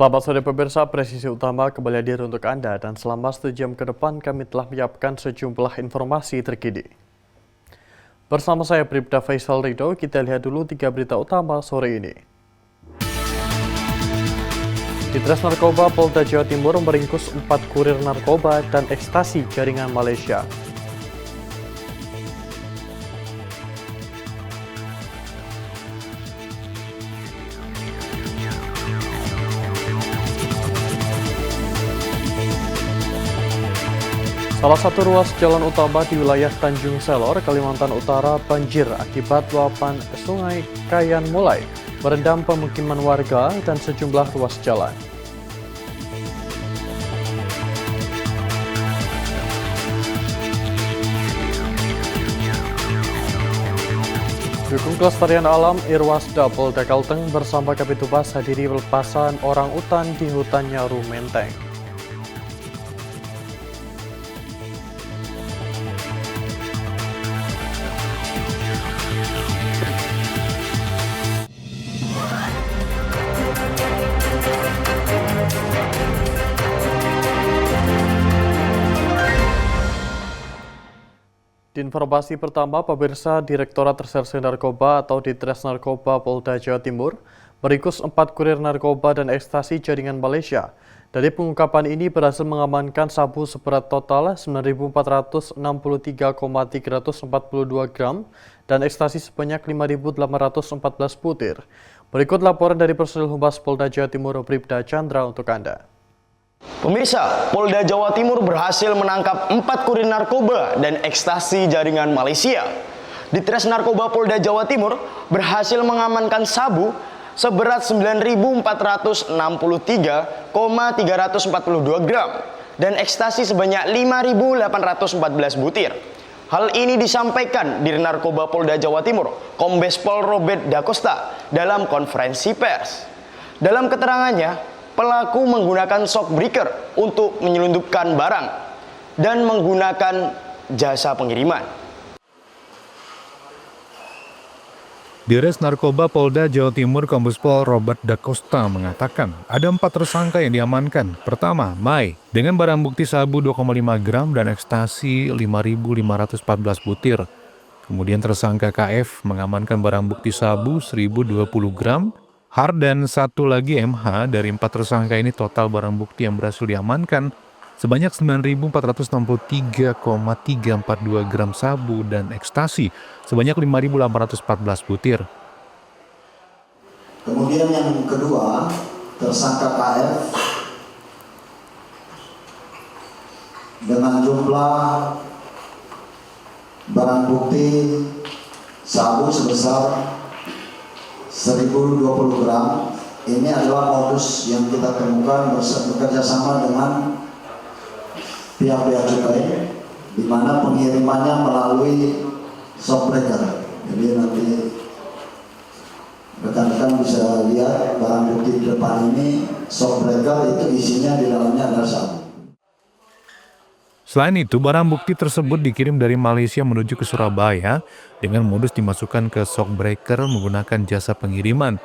Selamat sore pemirsa, presisi utama kembali hadir untuk Anda dan selama 1 jam ke depan kami telah menyiapkan sejumlah informasi terkini. Bersama saya Bribda Faisal Ridho, kita lihat dulu 3 berita utama sore ini. Ditres Narkoba Polda Jawa Timur meringkus 4 kurir narkoba dan ekstasi jaringan Malaysia. Salah satu ruas jalan utama di wilayah Tanjung Selor, Kalimantan Utara banjir akibat luapan Sungai Kayan Mulai merendam pemukiman warga dan sejumlah ruas jalan. Dukung Kelestarian Alam Irwasda Polda Kalteng bersama Kabitumas hadiri pelepasan orang utan di hutan Nyaru Menteng. Di informasi pertama, pemirsa Direktorat Reserse Narkoba atau Ditres Narkoba Polda Jawa Timur meringkus 4 kurir narkoba dan ekstasi jaringan Malaysia. Dari pengungkapan ini berhasil mengamankan sabu seberat total 9.463,342 gram dan ekstasi sebanyak 5.814 butir. Berikut laporan dari personil Humas Polda Jawa Timur Bribda Chandra untuk Anda. Pemirsa, Polda Jawa Timur berhasil menangkap 4 kurir narkoba dan ekstasi jaringan Malaysia. Ditres Narkoba Polda Jawa Timur berhasil mengamankan sabu seberat 9.463,342 gram dan ekstasi sebanyak 5.814 butir. Hal ini disampaikan Dir Narkoba Polda Jawa Timur, Kombes Pol Robert Da Costa dalam konferensi pers. Dalam keterangannya, pelaku menggunakan shockbreaker untuk menyelundupkan barang dan menggunakan jasa pengiriman. Dires Narkoba Polda Jawa Timur Kombes Pol Robert Da Costa mengatakan ada 4 tersangka yang diamankan. Pertama, Mai dengan barang bukti sabu 2,5 gram dan ekstasi 5.514 butir. Kemudian tersangka KF mengamankan barang bukti sabu 1.020 gram. Har dan satu lagi MH. Dari 4 tersangka ini total barang bukti yang berhasil diamankan sebanyak 9.463,342 gram sabu dan ekstasi sebanyak 5.814 butir. Kemudian yang kedua, tersangka KF dengan jumlah barang bukti sabu sebesar 1.020 gram. Ini adalah modus yang kita temukan bekerja sama dengan pihak bea cukai, di mana pengirimannya melalui shockbreaker. Jadi nanti rekan-rekan bisa lihat barang bukti di depan ini, shockbreaker itu isinya di dalamnya adalah sabu. Selain itu, barang bukti tersebut dikirim dari Malaysia menuju ke Surabaya dengan modus dimasukkan ke shockbreaker menggunakan jasa pengiriman.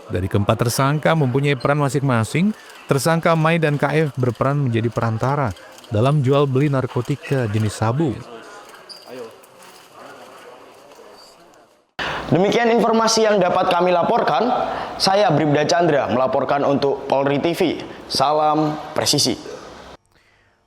Dari keempat tersangka mempunyai peran masing-masing, tersangka Mai dan KF berperan menjadi perantara dalam jual beli narkotika jenis sabu. Demikian informasi yang dapat kami laporkan. Saya Bribda Chandra melaporkan untuk Polri TV. Salam presisi.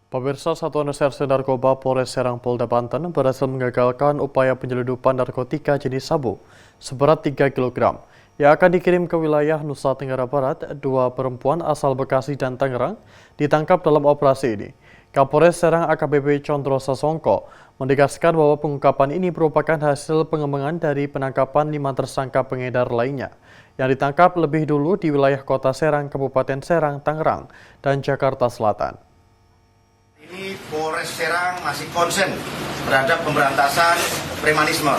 Pemirsa, Satuan Reserse Narkoba Polres Serang Polda Banten berhasil mengagalkan upaya penyelundupan narkotika jenis sabu seberat 3 kg yang akan dikirim ke wilayah Nusa Tenggara Barat. 2 perempuan asal Bekasi dan Tangerang ditangkap dalam operasi ini. Kapolres Serang AKBP Condro Sasongko menegaskan bahwa pengungkapan ini merupakan hasil pengembangan dari penangkapan 5 tersangka pengedar lainnya yang ditangkap lebih dulu di wilayah Kota Serang, Kabupaten Serang, Tangerang, dan Jakarta Selatan. Ini Polres Serang masih konsen terhadap pemberantasan premanisme.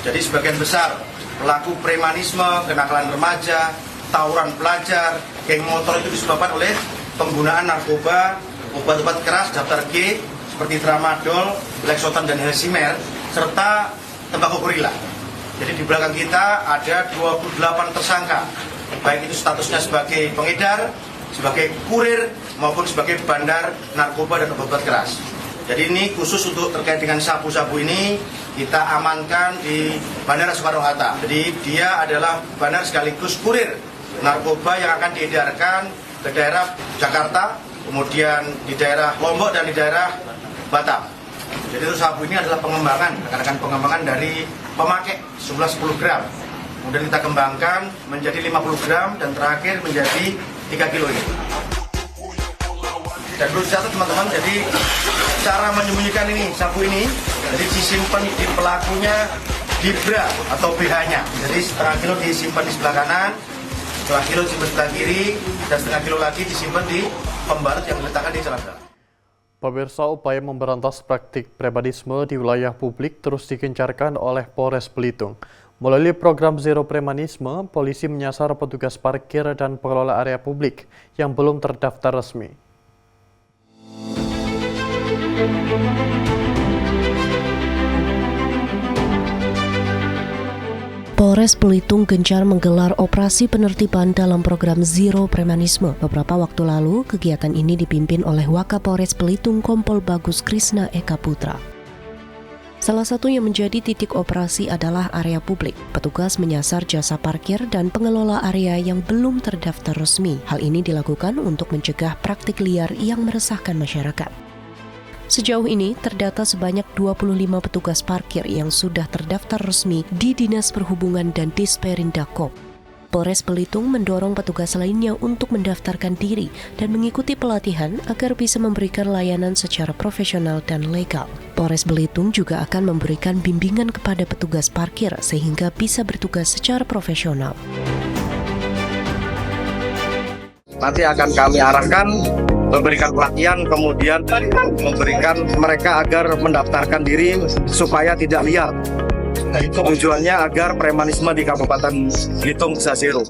Jadi sebagian besar pelaku premanisme, kenakalan remaja, tawuran pelajar, geng motor itu disebabkan oleh penggunaan narkoba, obat-obat keras daftar G seperti tramadol, lexotan dan helsimer, serta tembakau gorila. Jadi di belakang kita ada 28 tersangka, baik itu statusnya sebagai pengedar, sebagai kurir maupun sebagai bandar narkoba dan obat keras. Jadi ini khusus untuk terkait dengan sabu-sabu ini kita amankan di Bandara Soekarno-Hatta. Jadi dia adalah bandar sekaligus kurir narkoba yang akan diedarkan ke daerah Jakarta, kemudian di daerah Lombok dan di daerah Batam. Jadi itu sabu ini adalah pengembangan, rekan-rekan pengembangan dari pemakai jumlah 10 gram. Kemudian kita kembangkan menjadi 50 gram dan terakhir menjadi 3 kilo ini. Dan perlu dicatat teman-teman, jadi cara menyembunyikan ini, sabu ini, jadi disimpan di pelakunya di bra atau BH-nya. Jadi setengah kilo disimpan di sebelah kanan, setengah kilo disimpan di sebelah kiri, dan setengah kilo lagi disimpan di pembalut yang diletakkan di celana. Pemirsa, upaya memberantas praktik premanisme di wilayah publik terus digencarkan oleh Polres Belitung. Melalui program Zero Premanisme, polisi menyasar petugas parkir dan pengelola area publik yang belum terdaftar resmi. Polres Belitung gencar menggelar operasi penertiban dalam program Zero Premanisme. Beberapa waktu lalu, kegiatan ini dipimpin oleh Wakapolres Belitung Kompol Bagus Krisna Eka Putra. Salah satu yang menjadi titik operasi adalah area publik. Petugas menyasar jasa parkir dan pengelola area yang belum terdaftar resmi. Hal ini dilakukan untuk mencegah praktik liar yang meresahkan masyarakat. Sejauh ini, terdata sebanyak 25 petugas parkir yang sudah terdaftar resmi di Dinas Perhubungan dan Disperindak. Polres Belitung mendorong petugas lainnya untuk mendaftarkan diri dan mengikuti pelatihan agar bisa memberikan layanan secara profesional dan legal. Polres Belitung juga akan memberikan bimbingan kepada petugas parkir sehingga bisa bertugas secara profesional. Nanti akan kami arahkan, memberikan pelatihan, kemudian memberikan mereka agar mendaftarkan diri supaya tidak liar. Tujuannya agar premanisme di Kabupaten Belitung bisa zero.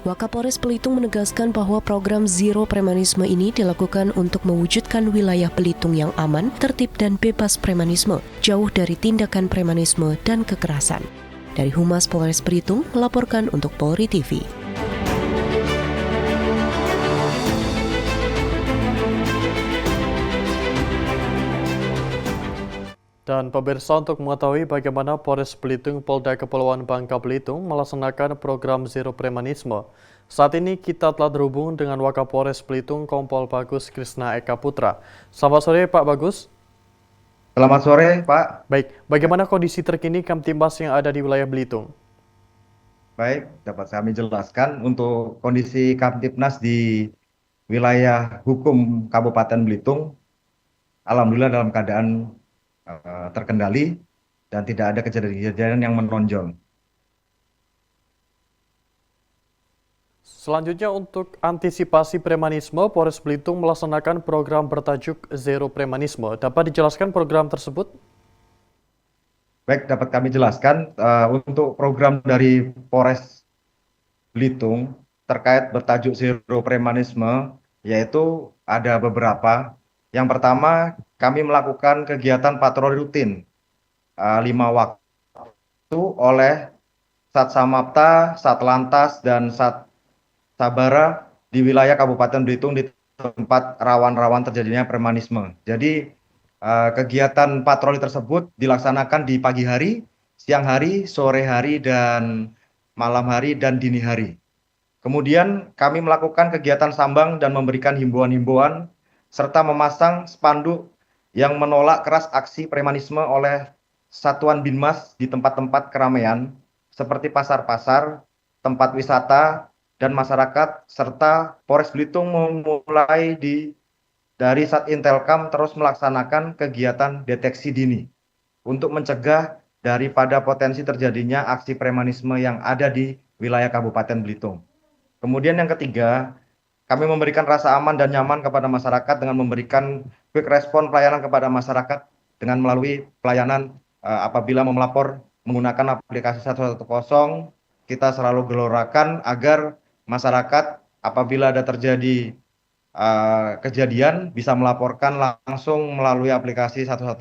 Wakapolres Belitung menegaskan bahwa program Zero Premanisme ini dilakukan untuk mewujudkan wilayah Belitung yang aman, tertib dan bebas premanisme, jauh dari tindakan premanisme dan kekerasan. Dari Humas Polres Belitung melaporkan untuk Polri TV. Dan pemirsa, untuk mengetahui bagaimana Polres Belitung Polda Kepulauan Bangka Belitung melaksanakan program Zero Premanisme, saat ini kita telah terhubung dengan Wakapolres Belitung Kompol Bagus Krisna Eka Putra. Selamat sore Pak Bagus. Selamat sore Pak. Baik, bagaimana kondisi terkini Kamtibmas yang ada di wilayah Belitung? Baik, dapat kami jelaskan untuk kondisi Kamtibnas di wilayah hukum Kabupaten Belitung, alhamdulillah dalam keadaan terkendali dan tidak ada kejadian-kejadian yang menonjol. Selanjutnya, untuk antisipasi premanisme, Polres Belitung melaksanakan program bertajuk Zero Premanisme. Dapat dijelaskan program tersebut? Baik, dapat kami jelaskan untuk program dari Polres Belitung terkait bertajuk Zero Premanisme, yaitu ada beberapa. Yang pertama, kami melakukan kegiatan patroli rutin 5 waktu oleh Satsamapta, Satlantas, dan Sabara di wilayah Kabupaten Belitung di tempat rawan-rawan terjadinya premanisme. Jadi kegiatan patroli tersebut dilaksanakan di pagi hari, siang hari, sore hari, dan malam hari dan dini hari. Kemudian kami melakukan kegiatan sambang dan memberikan himbauan-himbauan serta memasang spanduk yang menolak keras aksi premanisme oleh Satuan Binmas di tempat-tempat keramaian seperti pasar-pasar, tempat wisata, dan masyarakat, serta Polres Belitung memulai dari Satintelkam terus melaksanakan kegiatan deteksi dini untuk mencegah daripada potensi terjadinya aksi premanisme yang ada di wilayah Kabupaten Belitung. Kemudian yang ketiga, kami memberikan rasa aman dan nyaman kepada masyarakat dengan memberikan quick respon pelayanan kepada masyarakat dengan melalui pelayanan apabila melapor menggunakan aplikasi 110, kita selalu gelorakan agar masyarakat apabila ada terjadi kejadian bisa melaporkan langsung melalui aplikasi 110.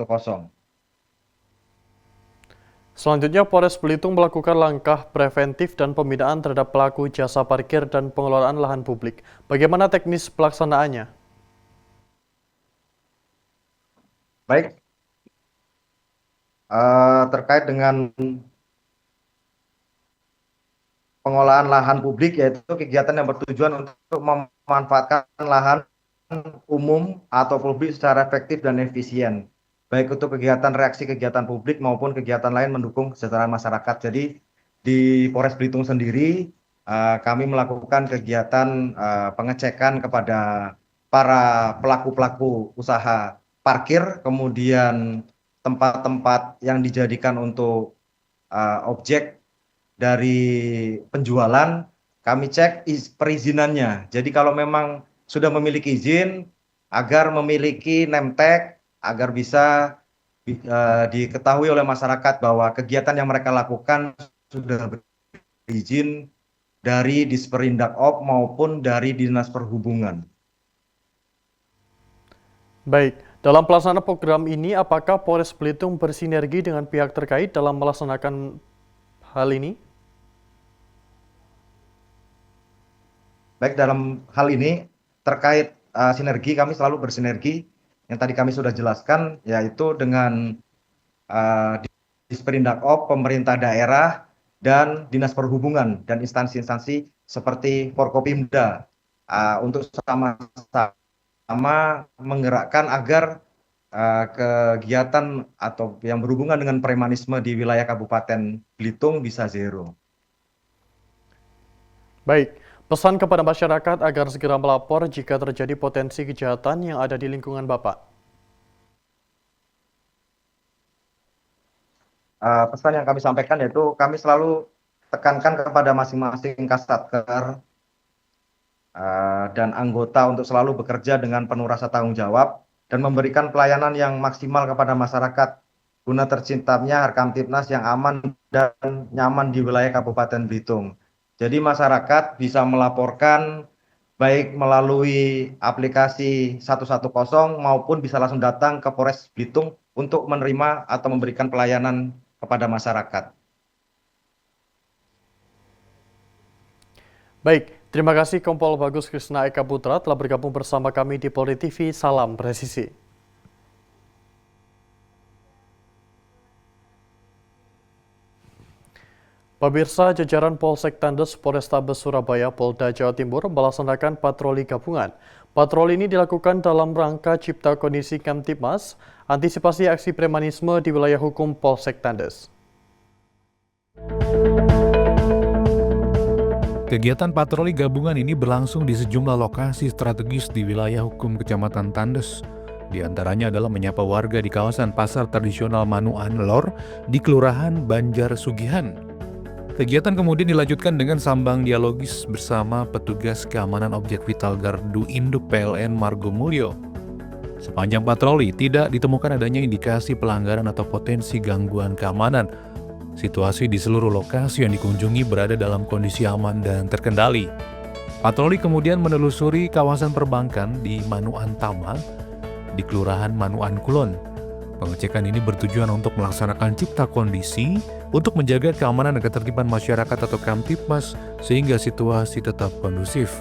Selanjutnya, Polres Belitung melakukan langkah preventif dan pembinaan terhadap pelaku jasa parkir dan pengelolaan lahan publik. Bagaimana teknis pelaksanaannya? Baik, terkait dengan pengolahan lahan publik, yaitu kegiatan yang bertujuan untuk memanfaatkan lahan umum atau publik secara efektif dan efisien, baik untuk kegiatan reaksi kegiatan publik maupun kegiatan lain mendukung kesejahteraan masyarakat. Jadi di Polres Belitung sendiri kami melakukan kegiatan pengecekan kepada para pelaku-pelaku usaha parkir, kemudian tempat-tempat yang dijadikan untuk objek dari penjualan, kami cek perizinannya. Jadi kalau memang sudah memiliki izin, agar memiliki name tag, agar bisa diketahui oleh masyarakat bahwa kegiatan yang mereka lakukan sudah berizin dari Disperindak OP maupun dari Dinas Perhubungan. Baik, dalam pelaksanaan program ini, apakah Polres Belitung bersinergi dengan pihak terkait dalam melaksanakan hal ini? Baik, dalam hal ini terkait sinergi, kami selalu bersinergi yang tadi kami sudah jelaskan, yaitu dengan Disperindak OP, pemerintah daerah, dan Dinas Perhubungan dan instansi-instansi seperti Forkopimda untuk sama-sama menggerakkan agar kegiatan atau yang berhubungan dengan premanisme di wilayah Kabupaten Belitung bisa zero. Baik, pesan kepada masyarakat agar segera melapor jika terjadi potensi kejahatan yang ada di lingkungan Bapak. Pesan yang kami sampaikan yaitu kami selalu tekankan kepada masing-masing Kasatker dan anggota untuk selalu bekerja dengan penuh rasa tanggung jawab dan memberikan pelayanan yang maksimal kepada masyarakat guna terciptanya Harkamtipnas yang aman dan nyaman di wilayah Kabupaten Belitung. Jadi masyarakat bisa melaporkan baik melalui aplikasi 110 maupun bisa langsung datang ke Polres Belitung untuk menerima atau memberikan pelayanan kepada masyarakat. Baik, terima kasih Kompol Bagus Krisna Eka Putra telah bergabung bersama kami di Polri TV. Salam presisi. Pemirsa, jajaran Polsek Tandes Polrestabes Surabaya Polda Jawa Timur melaksanakan patroli gabungan. Patroli ini dilakukan dalam rangka cipta kondisi Kamtipmas, antisipasi aksi premanisme di wilayah hukum Polsek Tandes. Kegiatan patroli gabungan ini berlangsung di sejumlah lokasi strategis di wilayah hukum Kecamatan Tandes. Di antaranya adalah menyapa warga di kawasan Pasar Tradisional Manuan Lor di Kelurahan Banjar Sugihan. Kegiatan kemudian dilanjutkan dengan sambang dialogis bersama petugas keamanan objek vital Gardu Induk PLN Margomulyo. Sepanjang patroli tidak ditemukan adanya indikasi pelanggaran atau potensi gangguan keamanan. Situasi di seluruh lokasi yang dikunjungi berada dalam kondisi aman dan terkendali. Patroli kemudian menelusuri kawasan perbankan di Manuan Tama, di Kelurahan Manuan Kulon. Pengecekan ini bertujuan untuk melaksanakan cipta kondisi untuk menjaga keamanan dan ketertiban masyarakat atau Kamtipmas sehingga situasi tetap kondusif.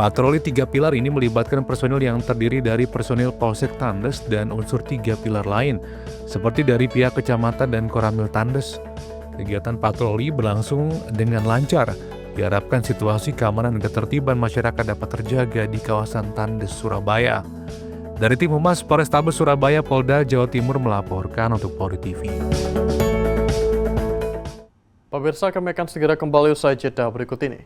Patroli 3 pilar ini melibatkan personil yang terdiri dari personil Polsek Tandes dan unsur 3 pilar lain, seperti dari pihak kecamatan dan Koramil Tandes. Kegiatan patroli berlangsung dengan lancar. Diharapkan situasi keamanan dan ketertiban masyarakat dapat terjaga di kawasan Tandes, Surabaya. Dari tim Humas Polrestabes Surabaya, Polda Jawa Timur melaporkan untuk Polri TV. Pemirsa, kami akan segera kembali usai jeda berikut ini.